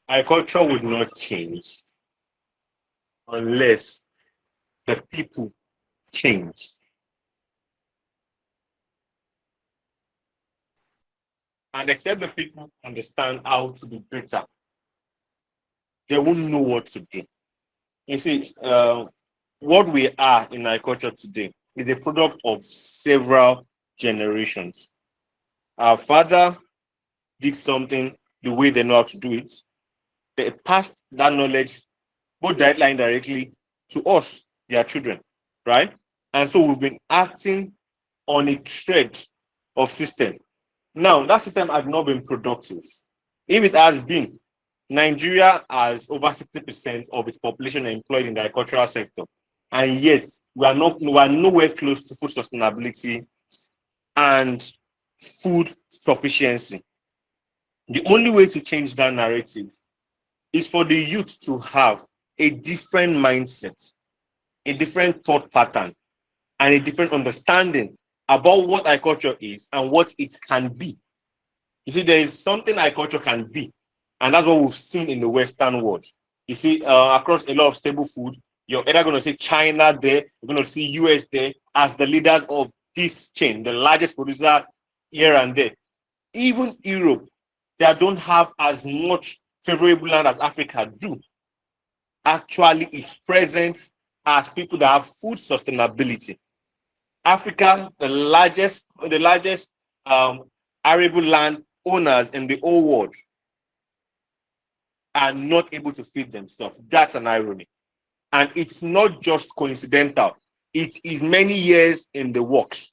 Agriculture would not change unless the people change. And except the people understand how to be better, they won't know what to do. You see, what we are in agriculture today is a product of several generations. Our father did something the way they know how to do it. They passed that knowledge, both directly and indirectly, to us, their children, right? And so we've been acting on a thread of system. Now, that system has not been productive. If it has been, Nigeria has over 60% of its population employed in the agricultural sector. And yet, we are nowhere close to food sustainability and food sufficiency. The only way to change that narrative is for the youth to have a different mindset, a different thought pattern, and a different understanding about what agriculture is and what it can be. You see, there is something agriculture can be, and that's what we've seen in the Western world. You see, across a lot of stable food, you're either going to see China there, you're going to see US there as the leaders of this chain, the largest producer here and there. Even Europe, they don't have as much favorable land as Africa do, actually is present as people that have food sustainability. Africa, the largest arable land owners in the whole world, are not able to feed themselves. That's an irony. And it's not just coincidental. It is many years in the works.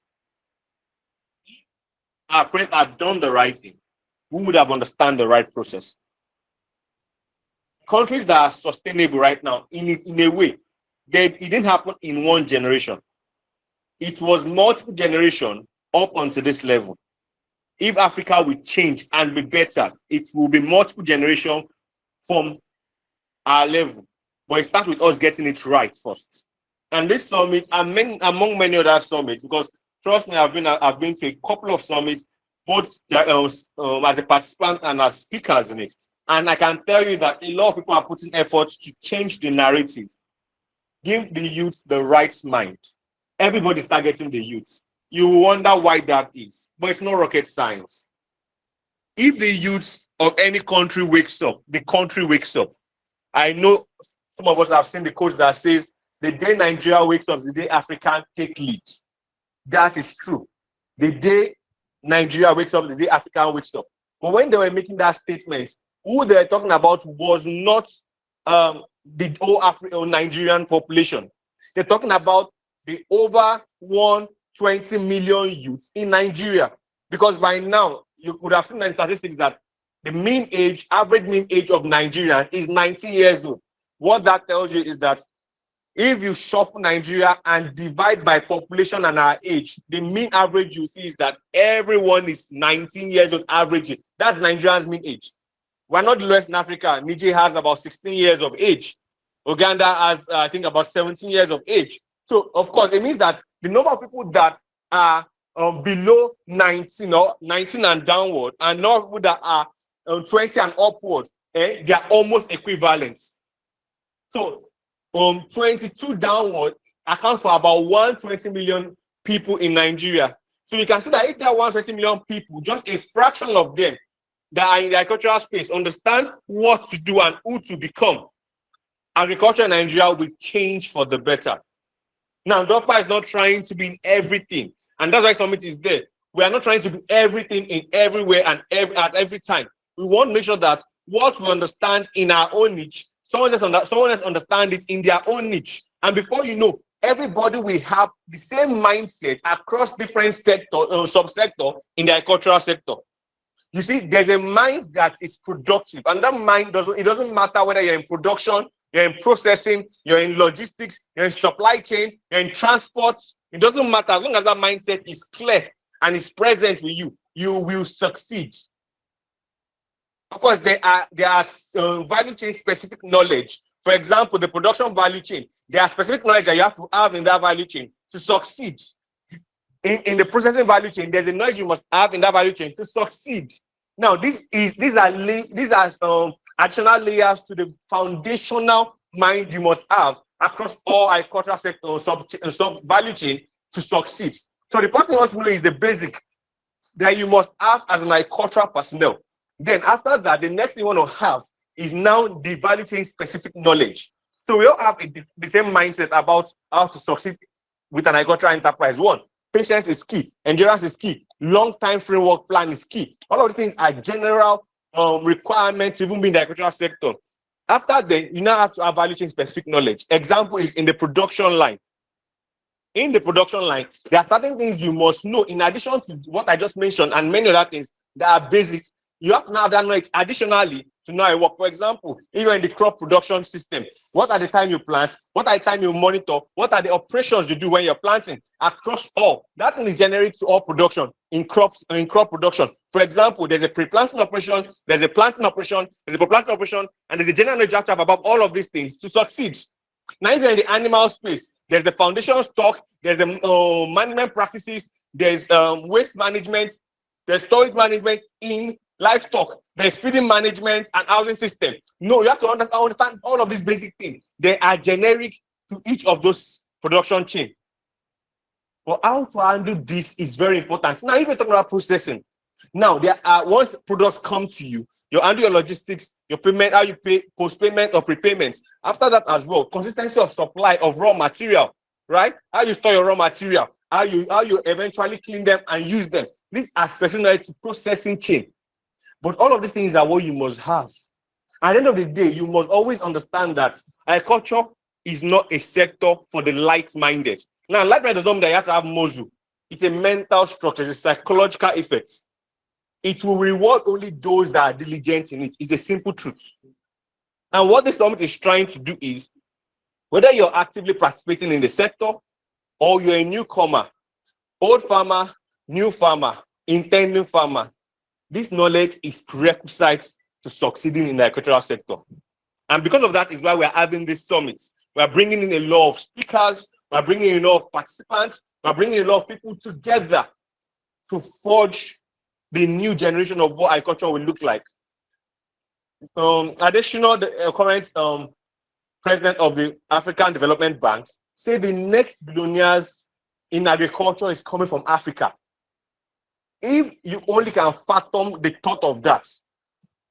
Our parents had done the right thing. We would have understand the right process. Countries that are sustainable right now, in a way, it didn't happen in one generation. It was multiple generations up until this level. If Africa will change and be better, it will be multiple generations from our level. But it starts with us getting it right first. And this summit, among many other summits, because trust me, I've been to a couple of summits, both as a participant and as speakers in it. And I can tell you that a lot of people are putting effort to change the narrative, give the youth the right mind. Everybody's targeting the youth. You wonder why that is, but it's not rocket science. If the youth of any country wakes up, the country wakes up. I know some of us have seen the quote that says, the day Nigeria wakes up, the day Africa take lead. That is true. The day Nigeria wakes up, the day Africa wakes up. But when they were making that statement, who they were talking about was not the whole Nigerian population. They're talking about the over 120 million youths in Nigeria. Because by now, you could have seen the statistics that the average mean age of Nigeria is 90 years old. What that tells you is that if you shuffle Nigeria and divide by population and our age, the mean average you see is that everyone is 19 years old average. That's Nigeria's mean age. We're not the lowest in Africa. Niger has about 16 years of age. Uganda has, I think, about 17 years of age. So, of course, it means that the number of people that are below 19 or 19 and downward, and not people that are 20 and upward, they are almost equivalent. So, 22 downward account for about 120 million people in Nigeria. So you can see that if there are 120 million people, just a fraction of them that are in the agricultural space understand what to do and who to become, agriculture in Nigeria will change for the better. Now, DOFA is not trying to be in everything, and that's why Summit is there. We are not trying to be everything in everywhere and at every time. We want to make sure that what we understand in our own niche, someone else understand it in their own niche. And before you know, everybody will have the same mindset across different sector, subsector in the agricultural sector. You see, there's a mind that is productive, and that mind doesn't matter whether you're in production, you're in processing, you're in logistics, you're in supply chain, you're in transport. It doesn't matter. As long as that mindset is clear and is present with you, you will succeed. Of course, there are value chain specific knowledge. For example, the production value chain, there are specific knowledge that you have to have in that value chain to succeed. In the processing value chain, there's a knowledge you must have in that value chain to succeed. Now, these are additional layers to the foundational mind you must have across all agricultural sectors, sub value chain to succeed. So the first thing you want to know is the basic that you must have as an agricultural personnel. Then after that, the next thing you want to have is now the value chain specific knowledge. So we all have the same mindset about how to succeed with an agricultural enterprise. One, patience is key, endurance is key, long-time framework plan is key. All of these things are general requirements to even be in the agricultural sector. After then, you now have to have value chain specific knowledge. Example is in the production line. In the production line, there are certain things you must know in addition to what I just mentioned and many other things that are basic. You have to have that knowledge additionally to know how it works. For example, if you're in the crop production system, what are the time you plant? What are the time you monitor? What are the operations you do when you're planting across all? That thing is generic to all production in crop production. For example, there's a pre-planting operation, there's a planting operation, there's a post-planting operation, and there's a general knowledge you have to have about all of these things to succeed. Now, if you're in the animal space, there's the foundation stock, there's the management practices, there's waste management, there's storage management in livestock, there's feeding management and housing system. No, you have to understand all of these basic things. They are generic to each of those production chain. But how to handle this is very important. Now, if you're talking about processing, now there are once products come to you, you handle your logistics, your payment, how you pay, post-payment or prepayments. After that as well, consistency of supply of raw material, right? How you store your raw material, how you eventually clean them and use them. These are specific to processing chain. But all of these things are what you must have. At the end of the day, you must always understand that agriculture is not a sector for the light-minded. Now, light-minded doesn't mean that you have to have muscle. It's a mental structure, it's a psychological effect. It will reward only those that are diligent in it. It's a simple truth. And what this summit is trying to do is, whether you're actively participating in the sector or you're a newcomer, old farmer, new farmer, intending farmer, this knowledge is prerequisite to succeeding in the agricultural sector. And because of that is why we're having this summit. We're bringing in a lot of speakers, we're bringing in a lot of participants, we're bringing a lot of people together to forge the new generation of what agriculture will look like. Additional, the current president of the African Development Bank said the next billionaires in agriculture is coming from Africa. If you only can fathom the thought of that,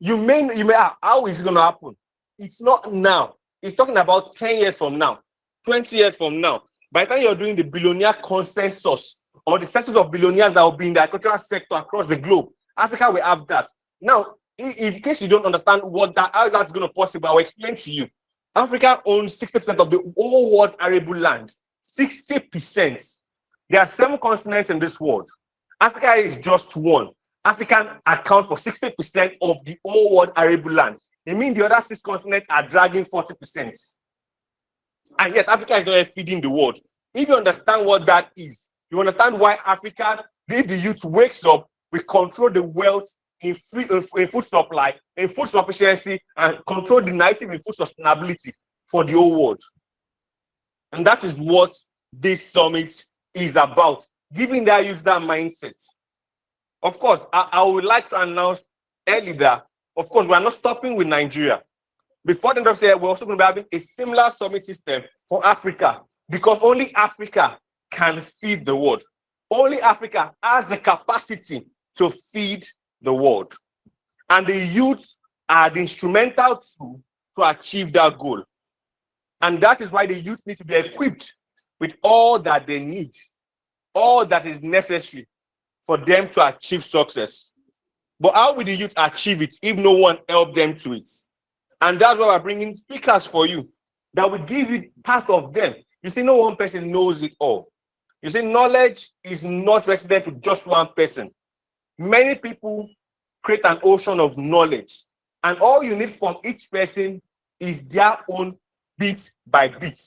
you may ask, how is it going to happen? It's not now. It's talking about 10 years from now, 20 years from now. By the time you're doing the billionaire consensus, or the census of billionaires that will be in the agricultural sector across the globe, Africa will have that. Now, in case you don't understand how that's going to possible, I'll explain to you. Africa owns 60% of the whole world arable land. 60%. There are 7 continents in this world. Africa is just one. Africa accounts for 60% of the whole world arable land. It means the other 6 continents are dragging 40%. And yet Africa is not feeding the world. If you understand what that is, you understand why Africa, if the youth wakes up, we control the wealth in food supply, in food sufficiency, and control the narrative in food sustainability for the whole world. And that is what this summit is about, giving their youth that mindset. Of course, I would like to announce early that, of course, we are not stopping with Nigeria. Before the end of the year, we're also going to be having a similar summit system for Africa, because only Africa can feed the world. Only Africa has the capacity to feed the world. And the youth are the instrumental tool to achieve that goal. And that is why the youth need to be equipped with all that they need, all that is necessary for them to achieve success. But how will the youth achieve it if no one helps them to it? And that's why we're bringing speakers for you that will give you part of them. You see, no one person knows it all. You see, knowledge is not resident with just one person. Many people create an ocean of knowledge, and all you need from each person is their own bit by bit.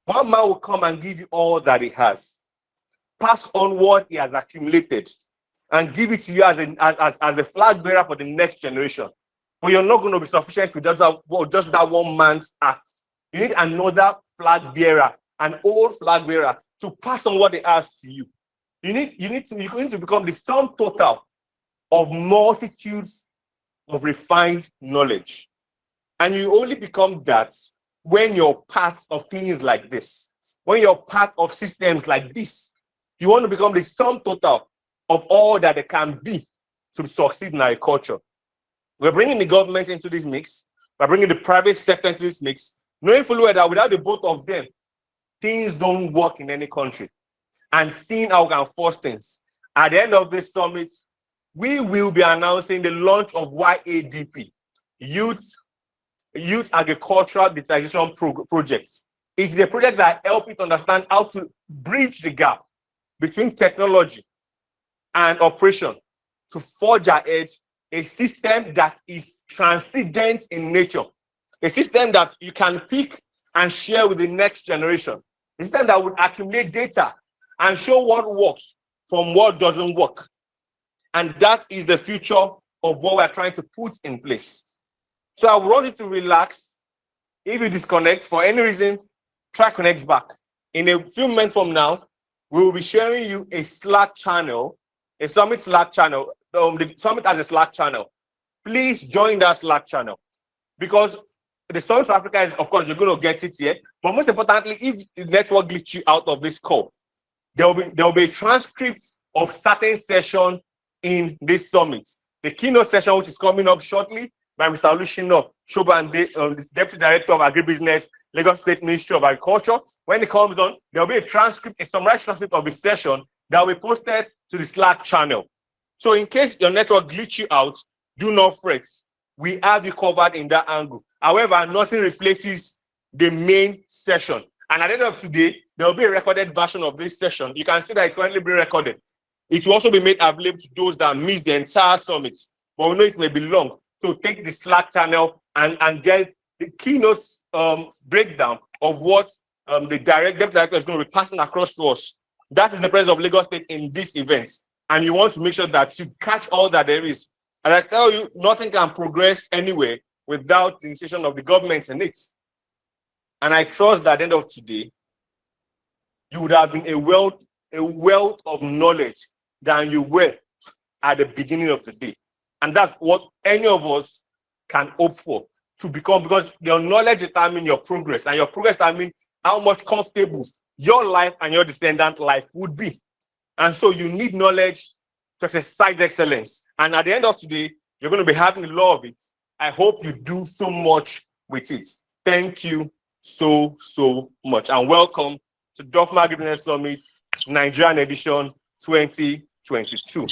One man will come and give you all that he has, pass on what he has accumulated, and give it to you as a flag bearer for the next generation. But you're not going to be sufficient with just that one man's act. You need another flag bearer, an old flag bearer, to pass on what they ask to you. You need to become the sum total of multitudes of refined knowledge. And you only become that when you're part of things like this, when you're part of systems like this. You want to become the sum total of all that there can be to succeed in agriculture. We're bringing the government into this mix. We're bringing the private sector into this mix, knowing fully well that without the both of them, things don't work in any country. And seeing how we can force things. At the end of this summit, we will be announcing the launch of YADP, Youth Agricultural Digitization Projects. It's a project that helps you to understand how to bridge the gap between technology and operation to forge ahead a system that is transcendent in nature, a system that you can pick and share with the next generation, a system that would accumulate data and show what works from what doesn't work. And that is the future of what we're trying to put in place. So I want you to relax. If you disconnect for any reason, try connect back. In a few minutes from now, we will be sharing you a Slack channel, a Summit Slack channel. The Summit has a Slack channel. Please join that Slack channel, because the Summit for Africa is, of course, you're going to get it here. But most importantly, if the network glitch you out of this call, there will be a transcript of certain session in this summit. The keynote session, which is coming up shortly by Mr. Olushino Shobande, the Deputy Director of Agribusiness, Lagos State Ministry of Agriculture. When it comes on, there will be a transcript, a summarized transcript of the session that will be posted to the Slack channel. So in case your network glitch you out, do not fret. We have you covered in that angle. However, nothing replaces the main session. And at the end of today, there will be a recorded version of this session. You can see that it's currently being recorded. It will also be made available to those that missed the entire summit. But we know it may be long. So take the Slack channel and get the keynotes breakdown of what the Deputy Director is going to be passing across to us. That is the presence of Lagos State in this event. And you want to make sure that you catch all that there is. And I tell you, nothing can progress anywhere without the initiation of the government in it. And I trust that at the end of today, you would have been a wealth of knowledge than you were at the beginning of the day. And that's what any of us can hope for to become, because your knowledge determines your progress, and your progress determines how much comfortable your life and your descendant life would be. And so you need knowledge to exercise excellence. And at the end of today, you're going to be having a lot of it. I hope you do so much with it. Thank you so much. And welcome to Dofma Agribusiness Summit, Nigerian edition 2022.